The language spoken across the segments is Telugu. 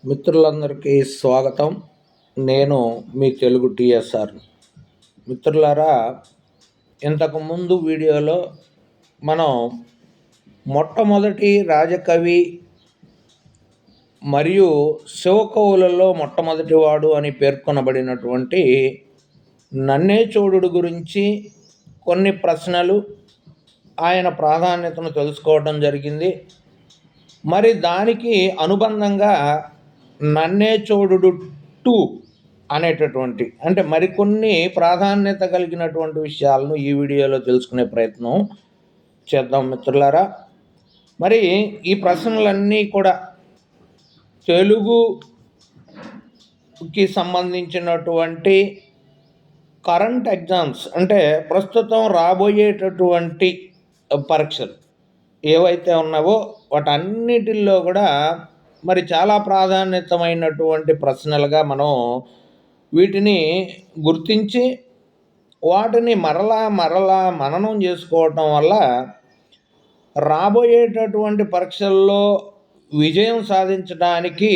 మిత్రులందరికీ స్వాగతం. నేను మీ తెలుగు టిఎస్ఆర్. మిత్రులారా, ఇంతకుముందు వీడియోలో మనం మొట్టమొదటి రాజకవి మరియు శివకవులలో మొట్టమొదటివాడు అని పేర్కొనబడినటువంటి నన్నేచోడుడు గురించి కొన్ని ప్రశ్నలు, ఆయన ప్రాధాన్యతను తెలుసుకోవడం జరిగింది. మరి దానికి అనుబంధంగా నన్నేచోడుడు 2 అనేటటువంటి అంటే మరికొన్ని ప్రాధాన్యత కలిగినటువంటి విషయాలను ఈ వీడియోలో తెలుసుకునే ప్రయత్నం చేద్దాం మిత్రులారా. మరి ఈ ప్రశ్నలన్నీ కూడా తెలుగుకి సంబంధించినటువంటి కరెంట్ ఎగ్జామ్స్ అంటే ప్రస్తుతం రాబోయేటటువంటి పరీక్షలు ఏవైతే ఉన్నావో వాటన్నిటిల్లో కూడా మరి చాలా ప్రాధాన్యతమైనటువంటి ప్రశ్నలుగా మనం వీటిని గుర్తించి వాటిని మరలా మననం చేసుకోవటం వల్ల రాబోయేటటువంటి పరీక్షల్లో విజయం సాధించడానికి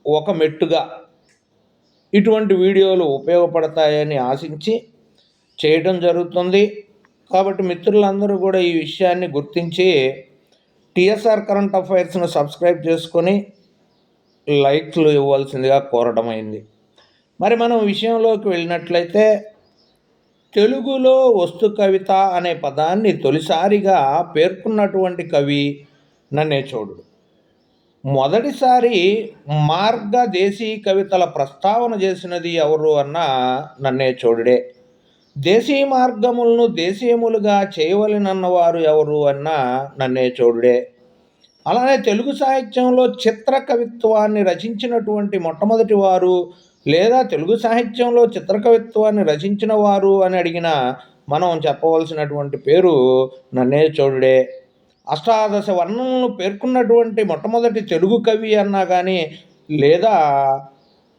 ఒక మెట్టుగా ఇటువంటి వీడియోలు ఉపయోగపడతాయని ఆశించి చేయడం జరుగుతుంది. కాబట్టి మిత్రులందరూ కూడా ఈ విషయాన్ని గుర్తించి టిఎస్ఆర్ కరెంట్ అఫైర్స్ను సబ్స్క్రైబ్ చేసుకొని లైక్లు ఇవ్వాల్సిందిగా కోరడమైంది. మరి మనం విషయంలోకి వెళ్ళినట్లయితే తెలుగులో వస్తు కవిత అనే పదాన్ని తొలిసారిగా పేర్కొన్నటువంటి కవి నన్నేచోడుడు. మొదటిసారి మార్గదేశీ కవితల ప్రస్తావన చేసినది ఎవరు అన్న నన్నేచోడుడే. దేశీ మార్గములను దేశీయములుగా చేయవలెనన్నవారు ఎవరు అన్న నన్నేచోడుడే. అలానే తెలుగు సాహిత్యంలో చిత్ర కవిత్వాన్ని రచించినటువంటి మొట్టమొదటి వారు లేదా తెలుగు సాహిత్యంలో చిత్రకవిత్వాన్ని రచించిన వారు అని అడిగిన మనం చెప్పవలసినటువంటి పేరు నన్నేచోడుడే. అష్టాదశ వర్ణములను పేర్కొన్నటువంటి మొట్టమొదటి తెలుగు కవి అన్నా కానీ లేదా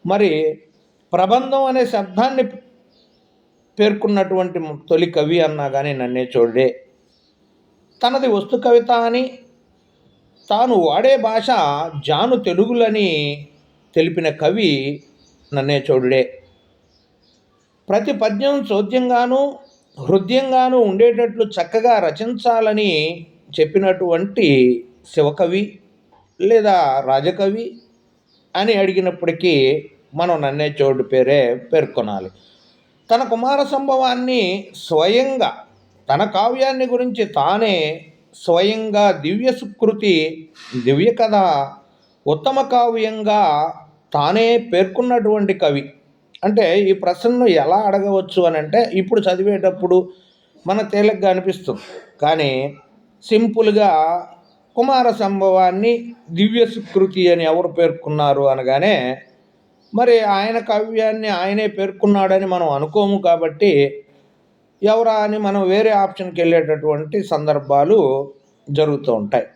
మరి ప్రబంధం అనే శబ్దాన్ని పేర్కొన్నటువంటి తొలి కవి అన్నా కానీ నన్నేచోడుడే. తనది వస్తు కవిత అని తాను వాడే భాష జాను తెలుగులని తెలిపిన కవి నన్నేచోడుడే. ప్రతి పద్యం చోద్యంగాను హృదయంగాను ఉండేటట్లు చక్కగా రచించాలని చెప్పినటువంటి శివకవి లేదా రాజకవి అని అడిగినప్పటికీ మనం నన్నేచోడుడు పేరే పేర్కొనాలి. తన కుమార సంభవాన్ని స్వయంగా తన కావ్యాన్ని గురించి తానే స్వయంగా దివ్య సుకృతి, దివ్య కథ, ఉత్తమ కావ్యంగా తానే పేర్కొన్నటువంటి కవి. అంటే ఈ ప్రశ్నను ఎలా అడగవచ్చు అని అంటే ఇప్పుడు చదివేటప్పుడు మన తేలిగ్గా అనిపిస్తుంది, కానీ సింపుల్గా కుమార సంభవాన్ని దివ్య సుకృతి అని ఎవరు పేర్కొన్నారు అనగానే మరి ఆయన కావ్యాన్ని ఆయనే పేర్కొన్నాడని మనం అనుకోము. కాబట్టి ఎవరా అని మనం వేరే ఆప్షన్కి వెళ్ళేటటువంటి సందర్భాలు జరుగుతూ ఉంటాయి.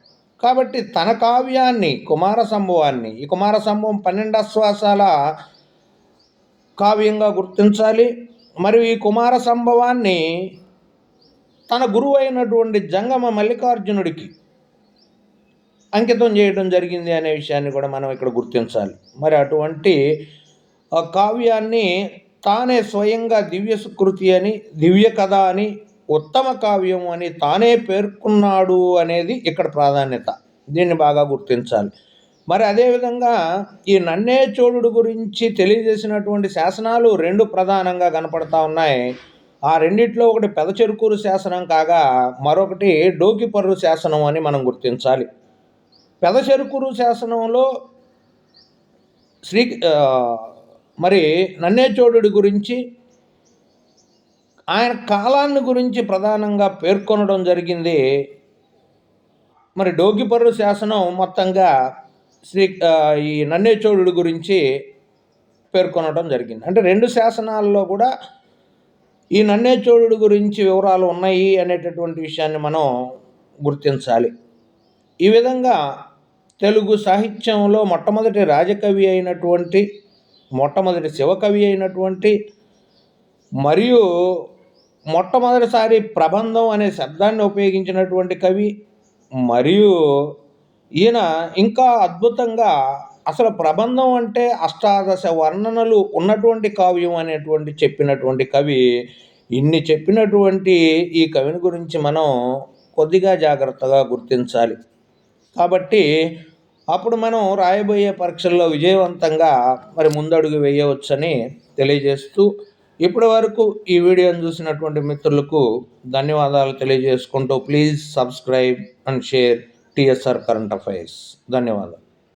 కాబట్టి తన కావ్యాన్ని కుమార సంభవాన్ని, ఈ కుమార సంభవం 12 ఆశ్వాసాల కావ్యంగా గుర్తించాలి. మరియు ఈ కుమార సంభవాన్ని తన గురువు అయినటువంటి జంగమ మల్లికార్జునుడికి అంకితం చేయడం జరిగింది అనే విషయాన్ని కూడా మనం ఇక్కడ గుర్తించాలి. మరి అటువంటి కావ్యాన్ని తానే స్వయంగా దివ్య సుకృతి అని, దివ్య కథ అని, ఉత్తమ కావ్యం అని తానే పేర్కొన్నాడు అనేది ఇక్కడ ప్రాధాన్యత. దీన్ని బాగా గుర్తించాలి. మరి అదేవిధంగా ఈ నన్నేచోడుడు గురించి తెలియజేసినటువంటి శాసనాలు 2 ప్రధానంగా కనపడతా ఉన్నాయి. ఆ రెండిట్లో ఒకటి పెదచెరుకూరు శాసనం కాగా మరొకటి డోకిపర్రు శాసనం అని మనం గుర్తించాలి. పెదచెరుకూరు శాసనంలో మరి నన్నేచోడుడి గురించి ఆయన కాలాన్ని గురించి ప్రధానంగా పేర్కొనడం జరిగింది. మరి డోకిపర్రు శాసనం మొత్తంగా ఈ నన్నేచోడుడి గురించి పేర్కొనడం జరిగింది. అంటే 2 శాసనాల్లో కూడా ఈ నన్నేచోడుడి గురించి వివరాలు ఉన్నాయి అనేటటువంటి విషయాన్ని మనం గుర్తించాలి. ఈ విధంగా తెలుగు సాహిత్యంలో మొట్టమొదటి రాజకవి అయినటువంటి, మొట్టమొదటి శివకవి అయినటువంటి మరియు మొట్టమొదటిసారి ప్రబంధం అనే శబ్దాన్ని ఉపయోగించినటువంటి కవి, మరియు ఈయన ఇంకా అద్భుతంగా అసలు ప్రబంధం అంటే అష్టాదశ వర్ణనలు ఉన్నటువంటి కావ్యం అనేటువంటి చెప్పినటువంటి కవి. ఇన్ని చెప్పినటువంటి ఈ కవిని గురించి మనం కొద్దిగా జాగ్రత్తగా గుర్తించాలి. కాబట్టి అప్పుడు మనం రాయబోయే పరీక్షల్లో విజయవంతంగా మరి ముందడుగు వేయవచ్చని తెలియజేస్తూ, ఇప్పటి వరకు ఈ వీడియోని చూసినటువంటి మిత్రులకు ధన్యవాదాలు తెలియజేసుకుంటూ, please subscribe and share TSR current affairs. ధన్యవాదాలు.